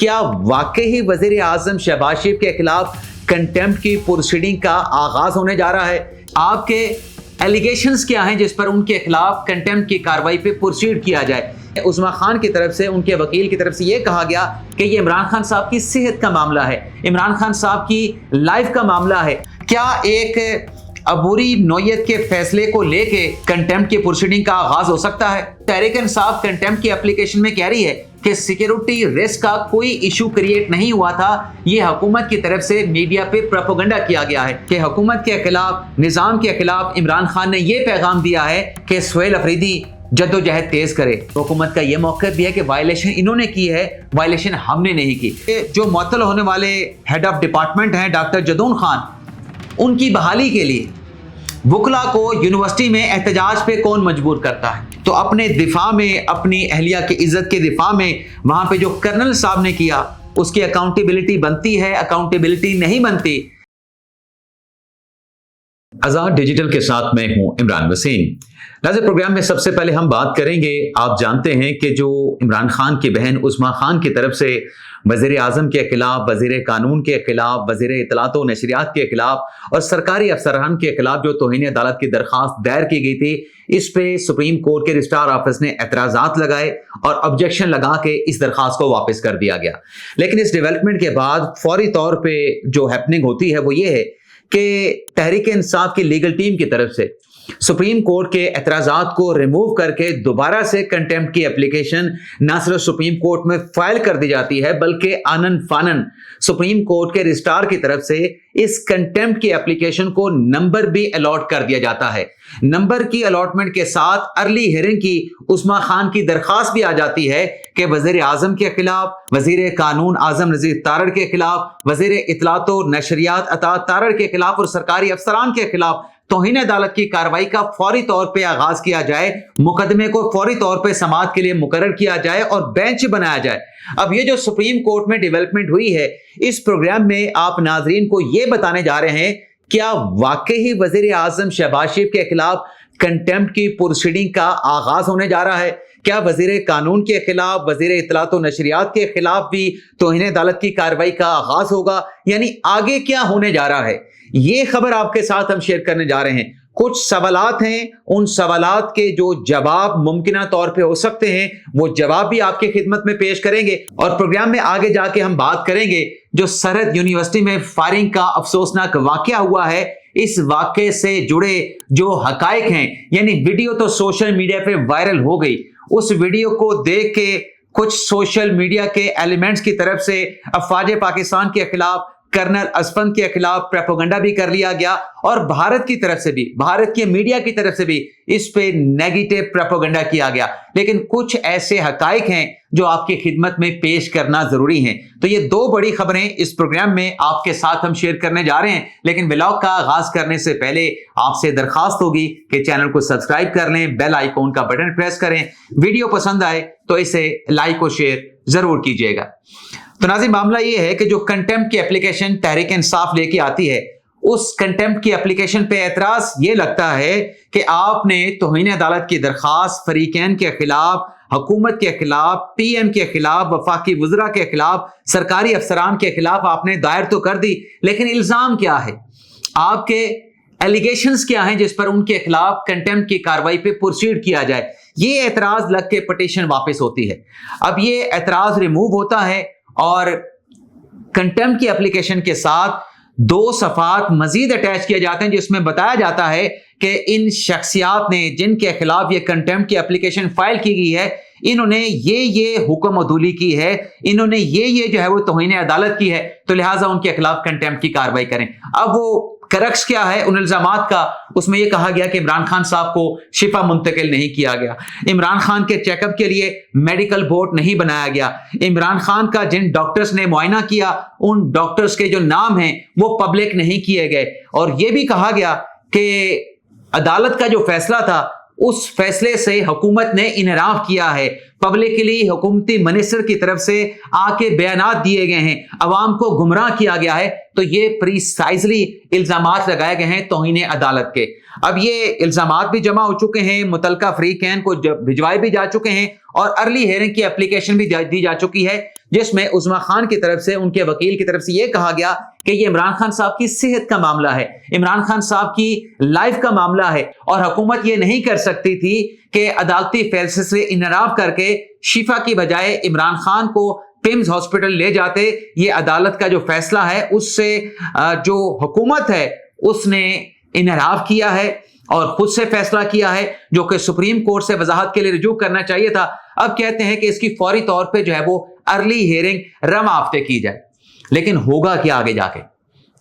کیا واقعی وزیر اعظم شہباز شریف کے خلاف کنٹیمپٹ کی پروسیڈنگ کا آغاز ہونے جا رہا ہے؟ آپ کے ایلیگیشنز کیا ہیں جس پر ان کے خلاف کنٹیمپٹ کی کارروائی پہ پروسیڈ کیا جائے؟ عظمیٰ خان کی طرف سے، ان کے وکیل کی طرف سے یہ کہا گیا کہ یہ عمران خان صاحب کی صحت کا معاملہ ہے، عمران خان صاحب کی لائف کا معاملہ ہے۔ کیا ایک عبوری نوعیت کے فیصلے کو لے کے کنٹیمپٹ کی پروسیڈنگ کا آغاز ہو سکتا ہے؟ تحریک انصاف کنٹیمپٹ کی اپلیکیشن میں کہہ رہی ہے کہ سیکیورٹی رسک کا کوئی ایشو کریٹ نہیں ہوا تھا، یہ حکومت کی طرف سے میڈیا پہ پروپیگنڈا کیا گیا ہے کہ حکومت کے خلاف، نظام کے خلاف عمران خان نے یہ پیغام دیا ہے کہ سہیل افریدی جدوجہد تیز کرے۔ حکومت کا یہ موقف بھی ہے کہ وائلیشن انہوں نے کی ہے، وائلیشن ہم نے نہیں کی۔ جو معطل ہونے والے ہیڈ آف ڈپارٹمنٹ ہیں ڈاکٹر جدون خان، ان کی بحالی کے لیے وکلا کو یونیورسٹی میں احتجاج پہ کون مجبور کرتا ہے؟ تو اپنے دفاع میں، اپنی اہلیہ کی عزت کے دفاع میں وہاں پہ جو کرنل صاحب نے کیا اس کی اکاؤنٹیبلٹی بنتی ہے، اکاؤنٹیبلٹی نہیں بنتی۔ آزاد ڈیجیٹل کے ساتھ میں ہوں عمران وسیم۔ ناظرین، پروگرام میں سب سے پہلے ہم بات کریں گے، آپ جانتے ہیں کہ جو عمران خان کی بہن عظمیٰ خان کی طرف سے وزیر اعظم کے خلاف، وزیر قانون کے خلاف، وزیر اطلاعات و نشریات کے خلاف اور سرکاری افسران کے خلاف جو توہین عدالت کی درخواست دائر کی گئی تھی، اس پہ سپریم کورٹ کے رجسٹرار آفس نے اعتراضات لگائے اور آبجیکشن لگا کے اس درخواست کو واپس کر دیا گیا۔ لیکن اس ڈیولپمنٹ کے بعد فوری طور پہ جو ہیپننگ ہوتی ہے وہ یہ ہے کہ تحریک انصاف کی لیگل ٹیم کی طرف سے سپریم کورٹ کے اعتراضات کو ریموو کر کے دوبارہ سے کنٹیمپٹ کی اپلیکیشن نہ صرف سپریم کورٹ میں فائل کر دی جاتی ہے بلکہ آنن فانن سپریم کورٹ کے رجسٹرار کی طرف سے اس کنٹیمپٹ کی اپلیکیشن کو نمبر بھی الاٹ کر دیا جاتا ہے۔ نمبر کی الاٹمنٹ کے ساتھ ارلی ہیئرنگ کی عظمیٰ خان کی درخواست بھی آ جاتی ہے کہ وزیر اعظم کے خلاف، وزیر قانون اعظم نذیر تارڑ کے خلاف، وزیر اطلاعات و نشریات عطا تارڑ کے خلاف اور سرکاری افسران کے خلاف توہین عدالت کی کارروائی کا فوری طور پہ آغاز کیا جائے، مقدمے کو فوری طور پہ سماعت کے لیے مقرر کیا جائے اور بینچ بنایا جائے۔ اب یہ جو سپریم کورٹ میں ڈیولپمنٹ ہوئی ہے، اس پروگرام میں آپ ناظرین کو یہ بتانے جا رہے ہیں کیا واقعی وزیر اعظم شہباز شریف کے خلاف کنٹیمپٹ کی پروسیڈنگ کا آغاز ہونے جا رہا ہے؟ کیا وزیر قانون کے خلاف، وزیر اطلاعات و نشریات کے خلاف بھی توہین عدالت کی کارروائی کا آغاز ہوگا؟ یعنی آگے کیا ہونے جا رہا ہے؟ یہ خبر آپ کے ساتھ ہم شیئر کرنے جا رہے ہیں۔ کچھ سوالات ہیں، ان سوالات کے جو جواب ممکنہ طور پہ ہو سکتے ہیں وہ جواب بھی آپ کی خدمت میں پیش کریں گے، اور پروگرام میں آگے جا کے ہم بات کریں گے جو سرحد یونیورسٹی میں فائرنگ کا افسوسناک واقعہ ہوا ہے، اس واقعے سے جڑے جو حقائق ہیں، یعنی ویڈیو تو سوشل میڈیا پہ وائرل ہو گئی، اس ویڈیو کو دیکھ کے کچھ سوشل میڈیا کے ایلیمنٹس کی طرف سے افواج پاکستان کے خلاف، کرنل اسفند کے خلاف پروپیگنڈا بھی کر لیا گیا، اور بھارت کی طرف سے بھی، بھارت کے میڈیا کی طرف سے بھی اس پہ نیگیٹو پروپیگنڈا کیا گیا۔ لیکن کچھ ایسے حقائق ہیں جو آپ کی خدمت میں پیش کرنا ضروری ہیں۔ تو یہ دو بڑی خبریں اس پروگرام میں آپ کے ساتھ ہم شیئر کرنے جا رہے ہیں، لیکن ولاگ کا آغاز کرنے سے پہلے آپ سے درخواست ہوگی کہ چینل کو سبسکرائب کر لیں، بیل آئیکن کا بٹن پریس کریں، ویڈیو پسند آئے تو اسے لائک و شیئر ضرور کیجیے گا۔ تو ناظرین، معاملہ یہ ہے کہ جو کنٹیمپٹ کی اپلیکیشن تحریک انصاف لے کے آتی ہے، اس کنٹیمپٹ کی اپلیکیشن پہ اعتراض یہ لگتا ہے کہ آپ نے توہین عدالت کی درخواست فریقین کے خلاف، حکومت کے خلاف، پی ایم کے خلاف، وفاقی وزراء کے خلاف، سرکاری افسران کے خلاف آپ نے دائر تو کر دی، لیکن الزام کیا ہے؟ آپ کے ایلیگیشنز کیا ہیں جس پر ان کے خلاف کنٹیمپٹ کی کارروائی پہ پروسیڈ کیا جائے؟ یہ اعتراض لگ کے پٹیشن واپس ہوتی ہے۔ اب یہ اعتراض ریموو ہوتا ہے اور کنٹیمپٹ کی اپلیکیشن کے ساتھ 2 صفحات مزید اٹیچ کیے جاتے ہیں جس میں بتایا جاتا ہے کہ ان شخصیات نے جن کے خلاف یہ کنٹیمپٹ کی اپلیکیشن فائل کی گئی ہے، انہوں نے یہ حکم عدولی کی ہے، انہوں نے یہ جو ہے وہ توہین عدالت کی ہے، تو لہٰذا ان کے خلاف کنٹیمپٹ کی کارروائی کریں۔ اب وہ کرکس کیا ہے ان الزامات کا؟ اس میں یہ کہا گیا کہ عمران خان صاحب کو شفا منتقل نہیں کیا گیا، عمران خان کے چیک اپ کے لیے میڈیکل بورڈ نہیں بنایا گیا، عمران خان کا جن ڈاکٹرز نے معائنہ کیا ان ڈاکٹرز کے جو نام ہیں وہ پبلک نہیں کیے گئے، اور یہ بھی کہا گیا کہ عدالت کا جو فیصلہ تھا اس فیصلے سے حکومت نے انحراف کیا ہے، पब्लिकली हुकूमती मिनिस्टर की तरफ से आके बयानात दिए गए हैं, अवाम को गुमराह किया गया है, तो ये प्रीसाइजली इल्जामात लगाए गए हैं तौहीन अदालत के। अब ये इल्जामात भी जमा हो चुके हैं, मुतलका फ्रीकैन को भिजवाए भी जा चुके हैं और अर्ली हियरिंग की एप्लीकेशन भी दी जा चुकी है, जिसमें उस्मा खान की तरफ से, उनके वकील की तरफ से यह कहा गया कि ये इमरान खान साहब की सेहत का मामला है, इमरान खान साहब की लाइफ का मामला है और हुकूमत ये नहीं कर सकती थी कि अदालती फैसले से इनराफ करके शिफा की बजाय इमरान खान को पिम्स हॉस्पिटल ले जाते। ये अदालत का जो फैसला है उससे जो हुकूमत है उसने इनराफ किया है और खुद से फैसला किया है, जो कि सुप्रीम कोर्ट से वजाहत के लिए रुजू करना चाहिए था। अब कहते हैं कि इसकी फौरी तौर पे जो है वो अर्ली हियरिंग रवा हफ्ते की जाए। लेकिन होगा क्या आगे जाके?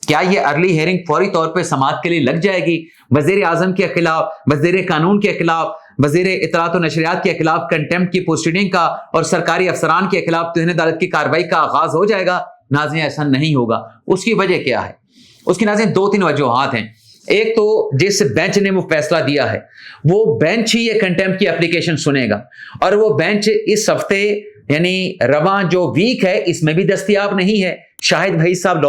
क्या ये अर्ली हियरिंग फौरी तौर पे समाअत के लिए लग जाएगी? वजीर आजम के खिलाफ, वजीर कानून के खिलाफ, वजीर इत्तलात और नशरियात के खिलाफ कंटेम्प्ट की प्रोसीडिंग का और सरकारी अफसरान के खिलाफ तौहीन अदालत की कार्रवाई का आगाज हो जाएगा? नाज़रीन, ऐसा नहीं होगा। उसकी वजह क्या है? उसकी नाज़रीन 2-3 वजूहात हैं। एक तो जिस बेंच ने वो फैसला दिया है वो बेंच ही ये कंटेम्प्ट की एप्लीकेशन सुनेगा और वो बेंच इस हफ्ते यानी रवां जो वीक है इसमें भी दस्तयाब नहीं है। शाहिद वहीद साहब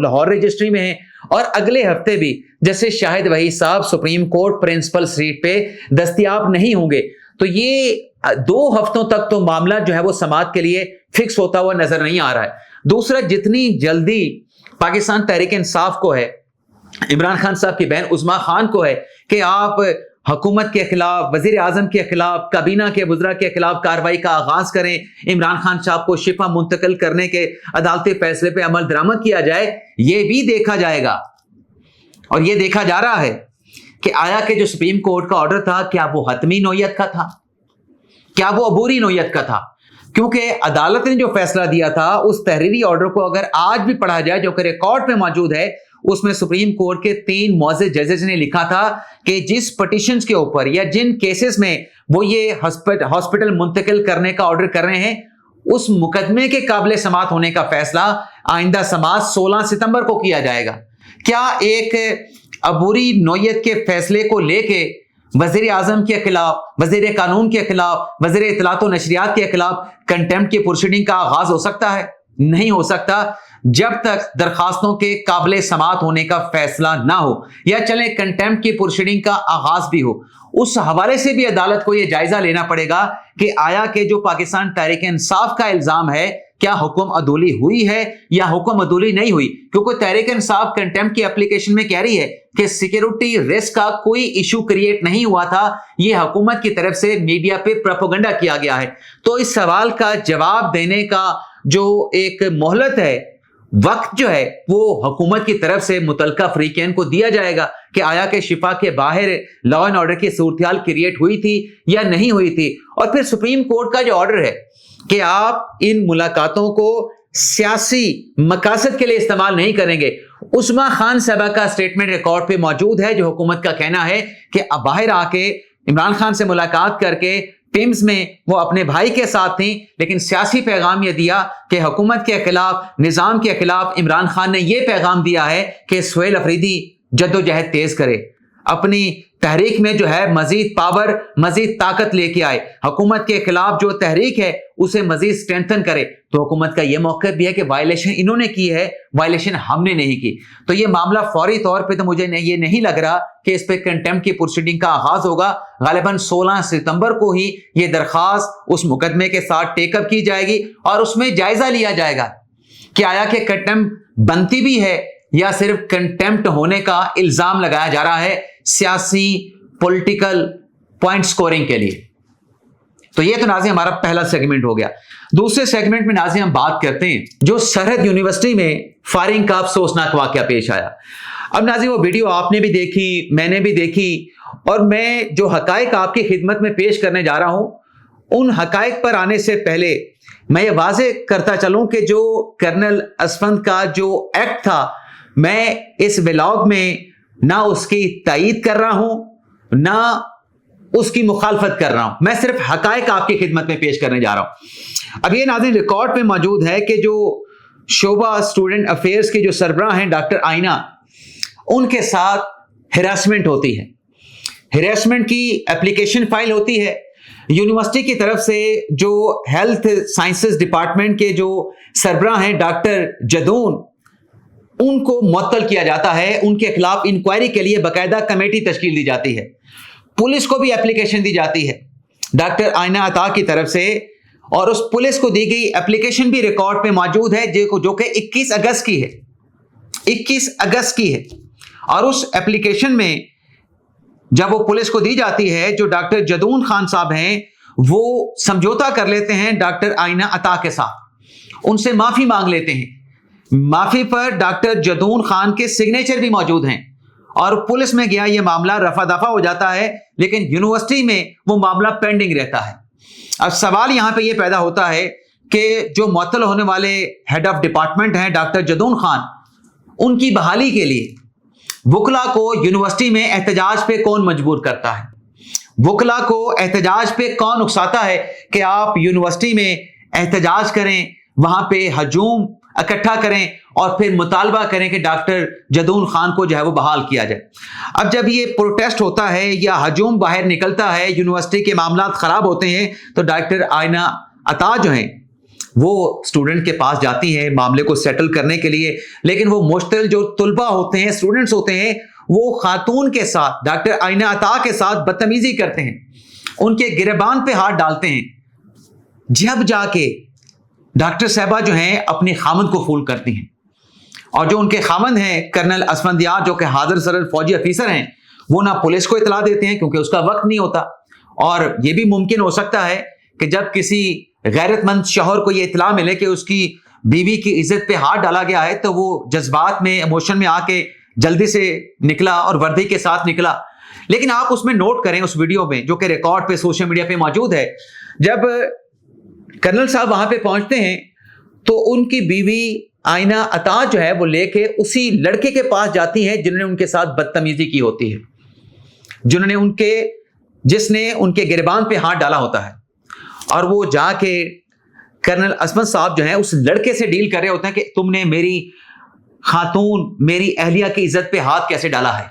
लाहौर रजिस्ट्री में हैं और अगले हफ्ते भी जैसे शाहिद वहीद साहब सुप्रीम कोर्ट प्रिंसिपल सीट पे दस्तयाब नहीं होंगे। तो ये 2 हफ्तों तक तो मामला जो है वो समाअत के लिए फिक्स होता हुआ नजर नहीं आ रहा है। दूसरा, जितनी जल्दी पाकिस्तान तहरीक इंसाफ को है, इमरान खान साहब की बहन उस्मा खान को है कि आप हुकूमत के खिलाफ, वजीर आजम के खिलाफ, काबीना के वज़रा के खिलाफ कार्रवाई का आगाज करें, इमरान खान साहब को शिफा मुंतकिल करने के अदालती फैसले पे अमल दरामद किया जाए, ये भी देखा जाएगा। और ये देखा जा रहा है कि आया कि जो सुप्रीम कोर्ट का ऑर्डर था क्या वो हतमी नौयत का था, क्या वो अबूरी नौयत का था? क्योंकि अदालत ने जो फैसला दिया था उस तहरीरी ऑर्डर को अगर आज भी पढ़ा जाए जो कि रिकॉर्ड पे मौजूद है, उसमें सुप्रीम कोर्ट के 3 मुअज़्ज़िज़ जजेस ने लिखा था कि जिस पिटीशंस के ऊपर या जिन केसेस में वो ये हॉस्पिटल मुंतकिल करने का ऑर्डर कर रहे हैं, उस मुकदमे के काबिल समाअत होने का फैसला आइंदा समाअत 16 सितंबर को किया जाएगा। क्या एक अबूरी नौयत के फैसले को लेके वजीर आजम के खिलाफ, वजीर कानून के खिलाफ, वजीर इत्तलात और नशरियात के खिलाफ कंटेम्प्ट की प्रोसीडिंग का आगाज हो सकता है? नहीं हो सकता जब तक दरखास्तों के काबिल समाअत होने का फैसला ना हो या चले कंटेम्प्ट की प्रोसीडिंग का आगाज भी हो। उस हवाले से भी अदालत को यह जायजा लेना पड़ेगा कि आया कि जो पाकिस्तान तहरीक इंसाफ का इल्जाम है क्या हुक्म अदूली हुई है या हुक्म अदूली नहीं हुई। क्योंकि तहरीक इंसाफ कंटेम्प्ट की एप्लीकेशन में कह रही है कि सिक्योरिटी रिस्क का कोई इशू क्रिएट नहीं हुआ था, यह हुकूमत की तरफ से मीडिया पे प्रोपेगेंडा किया गया है। तो इस सवाल का जवाब देने का जो एक मोहलत है, वक्त जो है, वो हुकूमत की तरफ से मुतलका फ्रीकैन को दिया जाएगा कि आया कि शिफा के बाहर लॉ एंड ऑर्डर की सूरत क्रिएट हुई थी या नहीं हुई थी। और फिर सुप्रीम कोर्ट का जो ऑर्डर है कि आप इन मुलाकातों को सियासी मकासद के लिए इस्तेमाल नहीं करेंगे। उस्मा खान साहबा का स्टेटमेंट रिकॉर्ड पे मौजूद है, जो हुकूमत का कहना है कि अब बाहर आके इमरान खान से मुलाकात करके टीम्स में वो अपने भाई के साथ थी, लेकिन सियासी पैगाम ये दिया कि हुकूमत के खिलाफ, निजाम के खिलाफ इमरान खान ने ये पैगाम दिया है कि सुहेल अफरीदी जद्दोजहद तेज करे, अपनी तहरीक में जो है मजीद पावर, मजीद ताकत लेके आए, हुकूमत के खिलाफ जो तहरीक है उसे मजीद स्ट्रेंथन करे। तो हुकूमत का यह मौक़िफ़ भी है कि वायलेशन इन्होंने की है, वायलेशन हमने नहीं की। तो ये मामला फौरी तौर पे तो मुझे ये नहीं लग रहा कि इस पे कंटेम्प्ट की प्रोसीडिंग का आगाज होगा। गालिबन 16 सितंबर को ही ये दरखास्त उस मुकदमे के साथ टेकअप की जाएगी और उसमें जायजा लिया जाएगा कि आया कि कंटेम्प्ट बनती भी है या सिर्फ कंटेम्प्ट होने का इल्जाम लगाया जा रहा है सियासी पॉलिटिकल पॉइंट स्कोरिंग के लिए। तो ये तो नाज़रीन हमारा पहला सेगमेंट हो गया। दूसरे सेगमेंट में नाज़रीन हम बात करते हैं जो सरहद यूनिवर्सिटी में फायरिंग का अफसोसनाक वाकया पेश आया। अब नाज़रीन वो वीडियो आपने भी देखी, मैंने भी देखी, और मैं जो हकायक आपकी खिदमत में पेश करने जा रहा हूं उन हकायक पर आने से पहले मैं ये वाजे करता चलूं कि जो कर्नल असफंद का जो एक्ट था, मैं इस व्लॉग में ना उसकी तायीद कर रहा हूं ना उसकी मुखालफत कर रहा हूं, मैं सिर्फ हकायक आपकी खिदमत में पेश करने जा रहा हूं। अब ये नाज़रीन रिकॉर्ड पे मौजूद है कि जो शोबा स्टूडेंट अफेयर्स की जो सरबराह हैं डॉक्टर आइना, उनके साथ हिरासमेंट होती है, हिरासमेंट की एप्लीकेशन फाइल होती है, यूनिवर्सिटी की तरफ से जो हेल्थ साइंसेस डिपार्टमेंट के जो सरबराह हैं डॉक्टर जदून, उनको मुअत्तल किया जाता है। उनके खिलाफ इंक्वायरी के लिए बाकायदा कमेटी तश्कील दी जाती है। पुलिस को भी एप्लीकेशन दी जाती है डॉक्टर आइना अता की तरफ से, और उस पुलिस को दी गई एप्लीकेशन भी रिकॉर्ड पे मौजूद है जो कि 21 अगस्त की है, 21 अगस्त की है। और उस एप्लीकेशन में जब वो पुलिस को दी जाती है, जो डॉक्टर जदून खान साहब हैं वो समझौता कर लेते हैं डॉक्टर आइना अता के साथ, उनसे माफी मांग लेते हैं। माफी पर डॉक्टर जदून खान के सिग्नेचर भी मौजूद हैं और पुलिस में गया ये मामला रफा दफा हो जाता है, लेकिन यूनिवर्सिटी में वो मामला पेंडिंग रहता है। अब सवाल यहां पे ये पैदा होता है कि जो मुअत्तल होने वाले हेड ऑफ डिपार्टमेंट हैं डॉक्टर जदून खान, उनकी बहाली के लिए वकला को यूनिवर्सिटी में एहतजाज पे कौन मजबूर करता है? वकला को एहतजाज पे कौन उकसाता है कि आप यूनिवर्सिटी में एहतजाज करें, वहां पे हजूम इकट्ठा करें और फिर मुतालबा करें कि डॉक्टर जदून खान को जो है वो बहाल किया जाए। अब जब ये प्रोटेस्ट होता है या हजूम बाहर निकलता है, यूनिवर्सिटी के मामला खराब होते हैं, तो डॉक्टर आइना अता जो हैं वो स्टूडेंट के पास जाती हैं मामले को सेटल करने के लिए, लेकिन वो मुश्तिल जो तुलबा होते हैं, स्टूडेंट्स होते हैं, वो खातून के साथ, डॉक्टर आइना अता के साथ बदतमीजी करते हैं, उनके गिरबान पे हाथ डालते हैं। जब जाके डॉक्टर साहबा जो हैं अपने खामद को फूल करती हैं, और जो उनके खामद हैं कर्नल असफंदियार जो कि हाजिर सरल फौजी अफीसर हैं, वो ना पुलिस को इतला देते हैं क्योंकि उसका वक्त नहीं होता। और ये भी मुमकिन हो सकता है कि जब किसी गैरतमंद शौहर को ये इतला मिले कि उसकी बीवी की इज्जत पे हाथ डाला गया है, तो वो जज्बात में, इमोशन में आके जल्दी से निकला और वर्दी के साथ निकला। लेकिन आप उसमें नोट करें उस वीडियो में जो कि रिकॉर्ड पे सोशल मीडिया पे मौजूद है, जब कर्नल साहब वहां पे पहुंचते हैं तो उनकी बीवी आइना अता जो है वो लेके उसी लड़के के पास जाती हैं जिन्होंने उनके साथ बदतमीजी की होती है, जिसने उनके गिरबान पे हाथ डाला होता है। और वो जाके कर्नल असमत साहब जो हैं उस लड़के से डील कर रहे होते हैं कि तुमने मेरी खातून, मेरी अहलिया की इज्जत पे हाथ कैसे डाला है।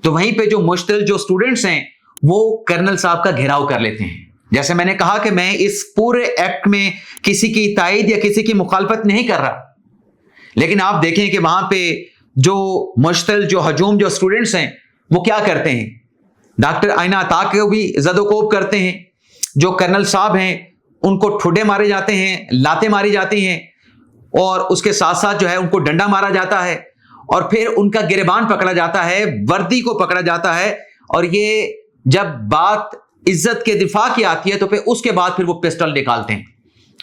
तो वहीं पे जो मुश्तिल जो स्टूडेंट्स हैं वो कर्नल साहब का घेराव कर लेते हैं। जैसे मैंने कहा कि मैं इस पूरे एक्ट में किसी की तायद या किसी की मुखालफत नहीं कर रहा, लेकिन आप देखें कि वहां पे जो मुश्तिल, जो हजूम, जो स्टूडेंट्स हैं वो क्या करते हैं, डॉक्टर आइना अता को भी ज़दोकोब करते हैं। जो कर्नल साहब हैं उनको ठुड्डे मारे जाते हैं, लातें मारी जाती हैं, और उसके साथ साथ जो है उनको डंडा मारा जाता है, और फिर उनका गिरबान पकड़ा जाता है, वर्दी को पकड़ा जाता है। और ये जब बात इज्जत के दिफा की आती है तो फिर उसके बाद फिर वो पिस्टल निकालते हैं।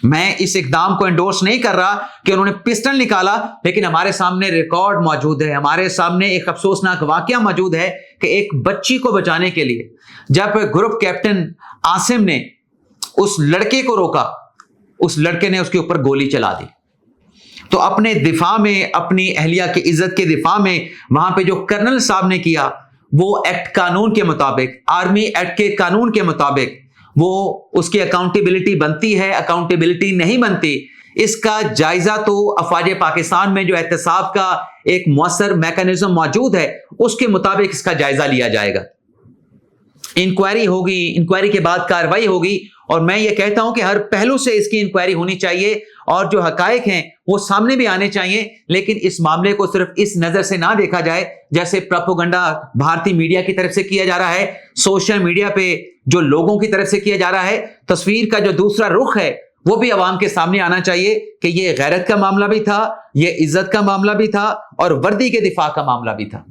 मैं इस इकदाम को एंडोर्स नहीं कर रहा कि उन्होंने पिस्टल निकाला, लेकिन हमारे सामने रिकॉर्ड मौजूद है, हमारे सामने एक अफसोसनाक वाकया मौजूद है कि एक बच्ची को बचाने के लिए जब ग्रुप कैप्टन आसिम ने उस लड़के को रोका, उस लड़के ने उसके ऊपर गोली चला दी। तो अपने दिफा में, अपनी अहलिया की इज्जत के दिफा में वहां पे जो कर्नल साहब ने किया वो एक्ट कानून के मुताबिक, आर्मी एक्ट के कानून के मुताबिक वो उसकी अकाउंटेबिलिटी बनती है, अकाउंटेबिलिटी नहीं बनती, इसका जायजा तो अफवाज पाकिस्तान में जो एहतसाब का एक मुअस्सर मैकेनिज्म मौजूद है उसके मुताबिक इसका जायजा लिया जाएगा। इंक्वायरी होगी, इंक्वायरी के बाद कार्रवाई होगी, और मैं ये कहता हूं कि हर पहलू से इसकी इंक्वायरी होनी चाहिए और जो हकायक हैं वो सामने भी आने चाहिए। लेकिन इस मामले को सिर्फ इस नजर से ना देखा जाए जैसे प्रोपेगेंडा भारतीय मीडिया की तरफ से किया जा रहा है, सोशल मीडिया पे जो लोगों की तरफ से किया जा रहा है। तस्वीर का जो दूसरा रुख है वो भी अवाम के सामने आना चाहिए कि ये गैरत का मामला भी था, ये इज्जत का मामला भी था और वर्दी के दिफा का मामला भी था।